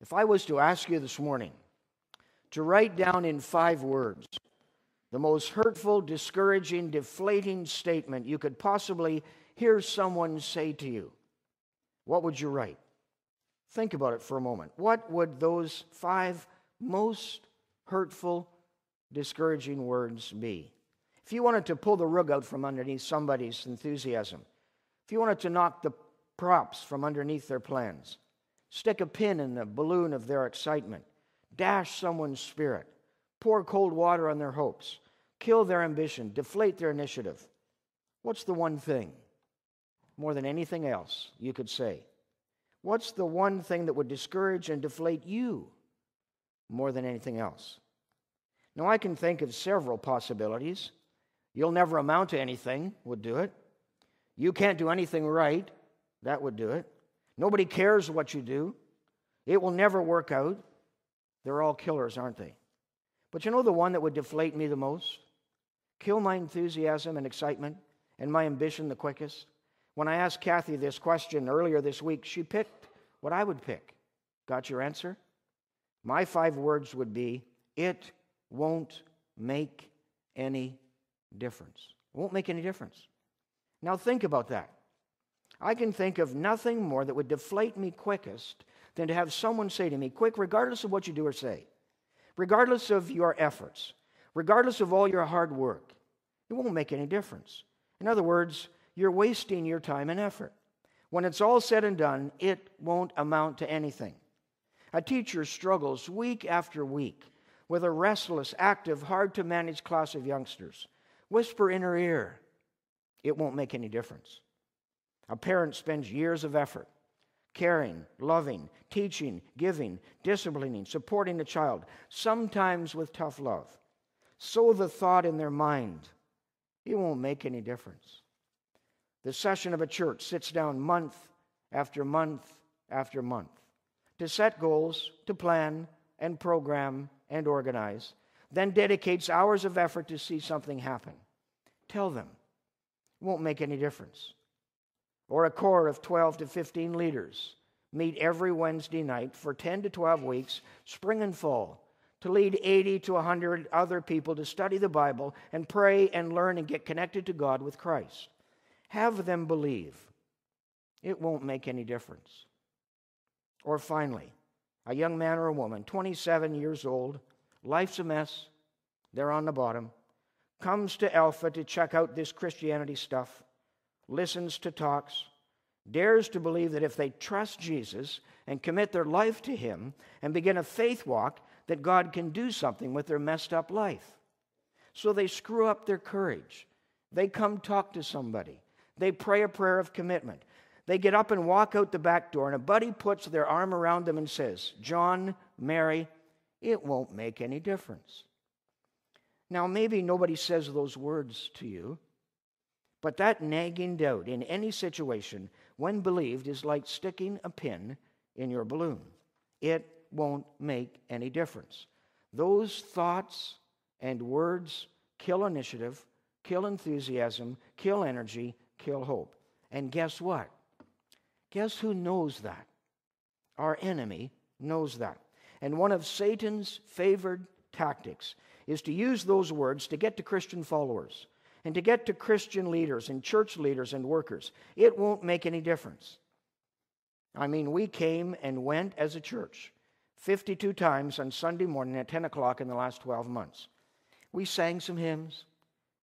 If I was to ask you this morning to write down in 5 words the most hurtful, discouraging, deflating statement you could possibly hear someone say to you, what would you write? Think about it for a moment. What would those 5 most hurtful, discouraging words be? If you wanted to pull the rug out from underneath somebody's enthusiasm, if you wanted to knock the props from underneath their plans, stick a pin in the balloon of their excitement, dash someone's spirit, pour cold water on their hopes, kill their ambition, deflate their initiative, what's the one thing, more than anything else, you could say? What's the one thing that would discourage and deflate you more than anything else? Now, I can think of several possibilities. You'll never amount to anything would do it. You can't do anything right, that would do it. Nobody cares what you do. It will never work out. They're all killers, aren't they? But you know the one that would deflate me the most? Kill my enthusiasm and excitement and my ambition the quickest? When I asked Kathy this question earlier this week, she picked what I would pick. Got your answer? My 5 words would be, it won't make any difference. It won't make any difference. Now think about that. I can think of nothing more that would deflate me quickest than to have someone say to me, quick, regardless of what you do or say, regardless of your efforts, regardless of all your hard work, it won't make any difference. In other words, you're wasting your time and effort. When it's all said and done, it won't amount to anything. A teacher struggles week after week with a restless, active, hard-to-manage class of youngsters. Whisper in her ear, it won't make any difference. A parent spends years of effort, caring, loving, teaching, giving, disciplining, supporting the child, sometimes with tough love. Sow the thought in their mind, it won't make any difference. The session of a church sits down month after month after month to set goals, to plan and program and organize, then dedicates hours of effort to see something happen. Tell them, it won't make any difference. Or a corps of 12 to 15 leaders meet every Wednesday night for 10 to 12 weeks, spring and fall, to lead 80 to 100 other people to study the Bible and pray and learn and get connected to God with Christ. Have them believe it won't make any difference. Or finally, a young man or a woman, 27 years old, life's a mess, they're on the bottom, comes to Alpha to check out this Christianity stuff, listens to talks, dares to believe that if they trust Jesus and commit their life to Him and begin a faith walk, that God can do something with their messed up life. So they screw up their courage. They come talk to somebody. They pray a prayer of commitment. They get up and walk out the back door, and a buddy puts their arm around them and says, John, Mary, it won't make any difference. Now, maybe nobody says those words to you, but that nagging doubt in any situation, when believed, is like sticking a pin in your balloon. It won't make any difference. Those thoughts and words kill initiative, kill enthusiasm, kill energy, kill hope. And guess what? Guess who knows that? Our enemy knows that. And one of Satan's favored tactics is to use those words to get to Christian followers and to get to Christian leaders and church leaders and workers. It won't make any difference. I mean, we came and went as a church 52 times on Sunday morning at 10 o'clock in the last 12 months. We sang some hymns.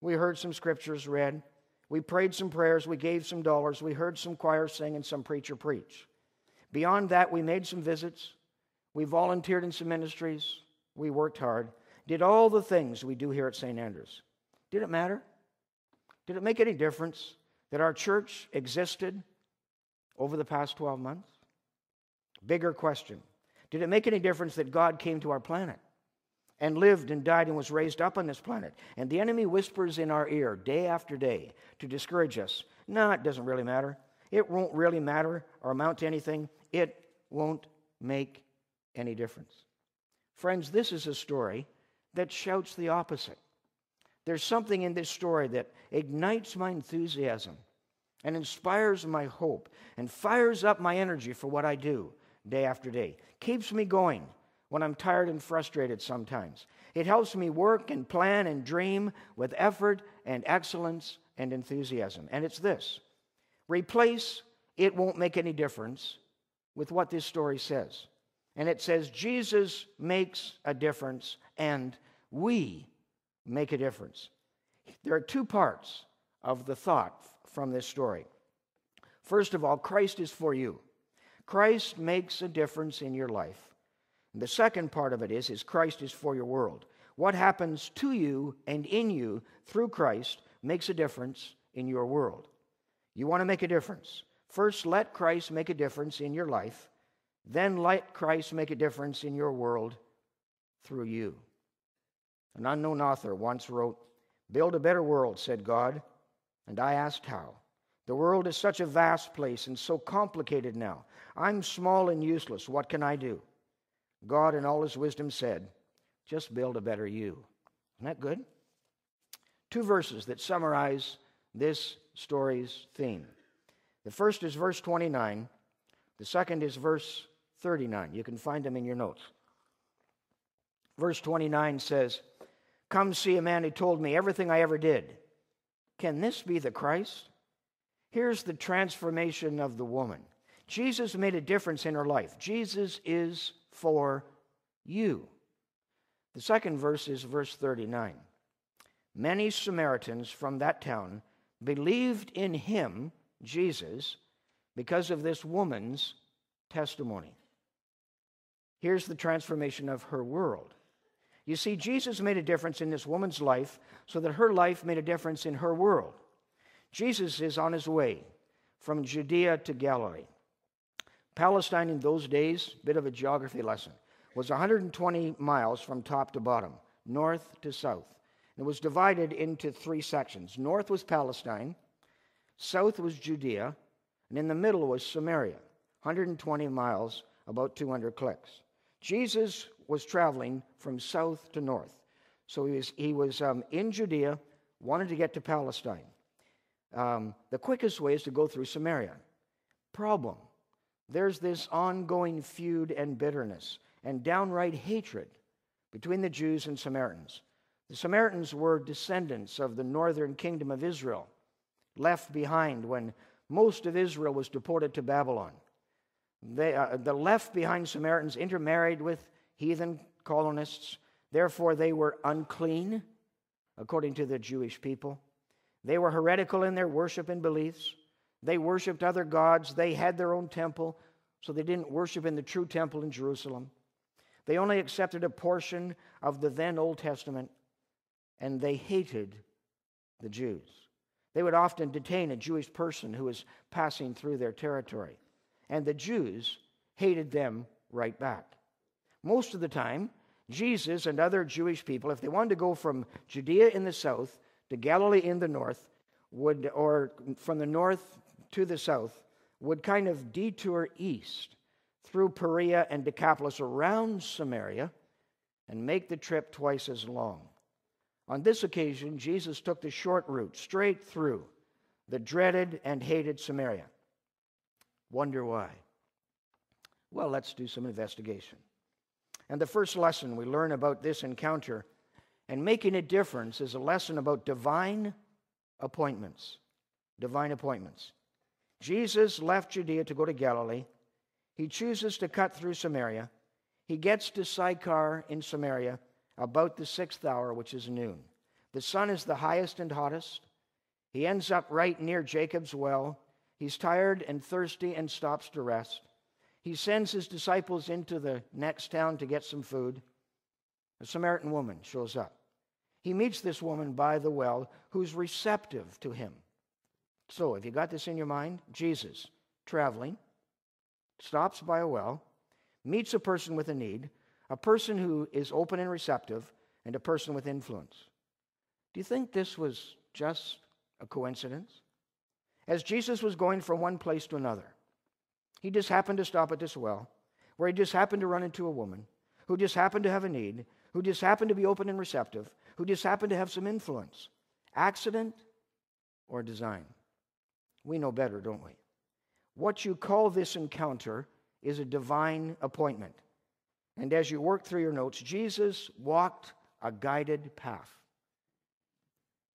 We heard some scriptures read. We prayed some prayers. We gave some dollars. We heard some choir sing and some preacher preach. Beyond that, we made some visits. We volunteered in some ministries. We worked hard. Did all the things we do here at St. Andrews. Did it matter? Did it make any difference that our church existed over the past 12 months? Bigger question. Did it make any difference that God came to our planet and lived and died and was raised up on this planet? And the enemy whispers in our ear day after day to discourage us. No, it doesn't really matter. It won't really matter or amount to anything. It won't make any difference. Friends, this is a story that shouts the opposite. There's something in this story that ignites my enthusiasm and inspires my hope and fires up my energy for what I do day after day. Keeps me going when I'm tired and frustrated sometimes. It helps me work and plan and dream with effort and excellence and enthusiasm. And it's this: replace "it won't make any difference" with what this story says. And it says Jesus makes a difference and we make a difference. There are two parts of the thought from this story. First of all, Christ is for you. Christ makes a difference in your life. And the second part of it is Christ is for your world. What happens to you and in you through Christ makes a difference in your world. You want to make a difference. First, let Christ make a difference in your life. Then let Christ make a difference in your world through you. An unknown author once wrote, "Build a better world," said God, and I asked how. The world is such a vast place and so complicated now. I'm small and useless. What can I do? God, in all his wisdom, said, just build a better you. Isn't that good? Two verses that summarize this story's theme. The first is verse 29. The second is verse 39. You can find them in your notes. Verse 29 says, "Come see a man who told me everything I ever did. Can this be the Christ?" Here's the transformation of the woman. Jesus made a difference in her life. Jesus is for you. The second verse is verse 39. Many Samaritans from that town believed in him, Jesus, because of this woman's testimony. Here's the transformation of her world. You see, Jesus made a difference in this woman's life so that her life made a difference in her world. Jesus is on his way from Judea to Galilee. Palestine in those days, bit of a geography lesson, was 120 miles from top to bottom, north to south. It was divided into three sections. North was Palestine, south was Judea, and in the middle was Samaria, 120 miles, about 200 clicks. Jesus was traveling from south to north. So he was in Judea, wanted to get to Palestine. The quickest way is to go through Samaria. Problem: there's this ongoing feud and bitterness and downright hatred between the Jews and Samaritans. The Samaritans were descendants of the northern kingdom of Israel, left behind when most of Israel was deported to Babylon. The left-behind Samaritans intermarried with heathen colonists. Therefore, they were unclean, according to the Jewish people. They were heretical in their worship and beliefs. They worshipped other gods. They had their own temple, so they didn't worship in the true temple in Jerusalem. They only accepted a portion of the then Old Testament, and they hated the Jews. They would often detain a Jewish person who was passing through their territory, and the Jews hated them right back. Most of the time, Jesus and other Jewish people, if they wanted to go from Judea in the south to Galilee in the north, or from the north to the south, would kind of detour east through Perea and Decapolis around Samaria and make the trip twice as long. On this occasion, Jesus took the short route straight through the dreaded and hated Samaria. Wonder why? Well, let's do some investigation. And the first lesson we learn about this encounter and making a difference is a lesson about divine appointments. Divine appointments. Jesus left Judea to go to Galilee. He chooses to cut through Samaria. He gets to Sychar in Samaria about the 6th hour, which is noon. The sun is the highest and hottest. He ends up right near Jacob's well. He's tired and thirsty and stops to rest. He sends his disciples into the next town to get some food. A Samaritan woman shows up. He meets this woman by the well who's receptive to him. So, have you got this in your mind? Jesus, traveling, stops by a well, meets a person with a need, a person who is open and receptive, and a person with influence. Do you think this was just a coincidence? As Jesus was going from one place to another, he just happened to stop at this well, where he just happened to run into a woman, who just happened to have a need, who just happened to be open and receptive, who just happened to have some influence. Accident or design? We know better, don't we? What you call this encounter is a divine appointment. And as you work through your notes, Jesus walked a guided path.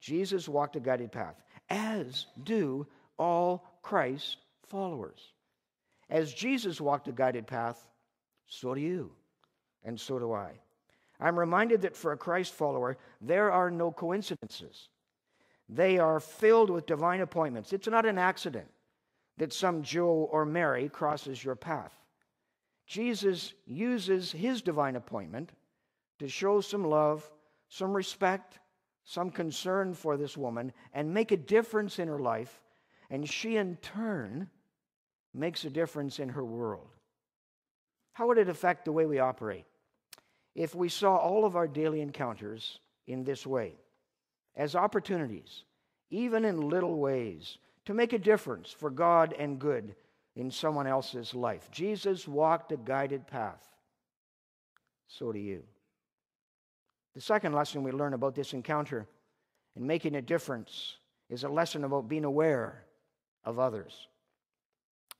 Jesus walked a guided path, as do all Christ's followers. As Jesus walked a guided path, so do you, and so do I. I'm reminded that for a Christ follower, there are no coincidences. They are filled with divine appointments. It's not an accident that some Joe or Mary crosses your path. Jesus uses his divine appointment to show some love, some respect, some concern for this woman, and make a difference in her life, and she in turn makes a difference in her world. How would it affect the way we operate if we saw all of our daily encounters in this way, as opportunities, even in little ways, to make a difference for God and good in someone else's life? Jesus walked a guided path. So do you. The second lesson we learn about this encounter and making a difference is a lesson about being aware of others.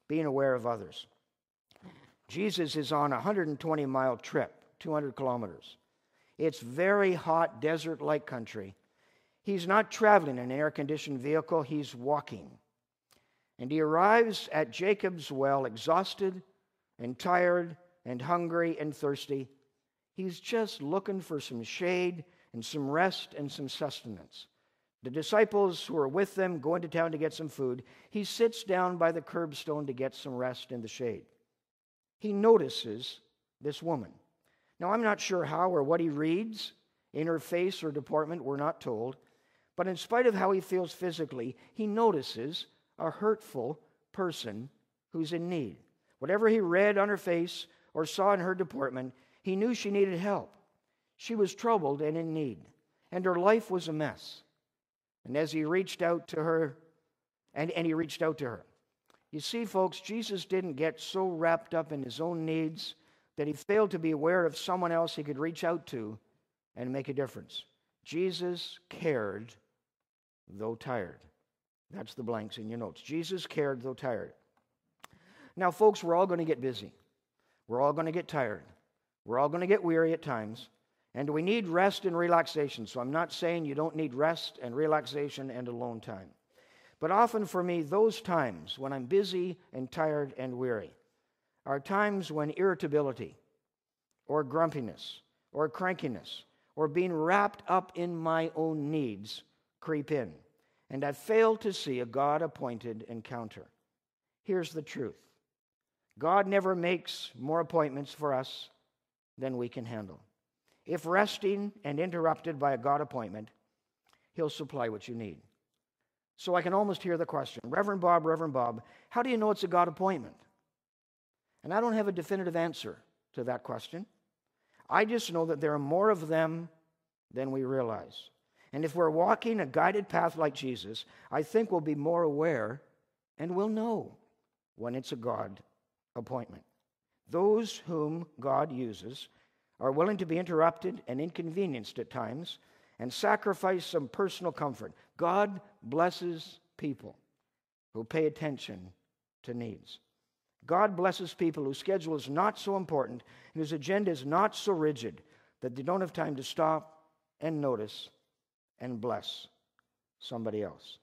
Being aware of others. Jesus is on a 120-mile trip, 200 kilometers. It's very hot, desert-like country. He's not traveling in an air-conditioned vehicle. He's walking. And he arrives at Jacob's well exhausted and tired and hungry and thirsty. He's just looking for some shade and some rest and some sustenance. The disciples who are with them go into town to get some food. He sits down by the curbstone to get some rest in the shade. He notices this woman. Now, I'm not sure how or what he reads in her face or deportment. We're not told. But in spite of how he feels physically, he notices a hurtful person who's in need. Whatever he read on her face or saw in her deportment, he knew she needed help. She was troubled and in need, and her life was a mess. And as he reached out to her, and he reached out to her. You see, folks, Jesus didn't get so wrapped up in his own needs that he failed to be aware of someone else he could reach out to and make a difference. Jesus cared, though tired. That's the blanks in your notes. Jesus cared, though tired. Now, folks, we're all going to get busy. We're all going to get tired. We're all going to get weary at times. And we need rest and relaxation. So I'm not saying you don't need rest and relaxation and alone time. But often for me, those times when I'm busy and tired and weary are times when irritability or grumpiness or crankiness or being wrapped up in my own needs creep in. And I fail to see a God-appointed encounter. Here's the truth. God never makes more appointments for us than we can handle. If resting and interrupted by a God appointment, he'll supply what you need. So I can almost hear the question, Reverend Bob, how do you know it's a God appointment? And I don't have a definitive answer to that question. I just know that there are more of them than we realize. And if we're walking a guided path like Jesus, I think we'll be more aware and we'll know when it's a God appointment. Those whom God uses are willing to be interrupted and inconvenienced at times and sacrifice some personal comfort. God blesses people who pay attention to needs. God blesses people whose schedule is not so important and whose agenda is not so rigid that they don't have time to stop and notice and bless somebody else.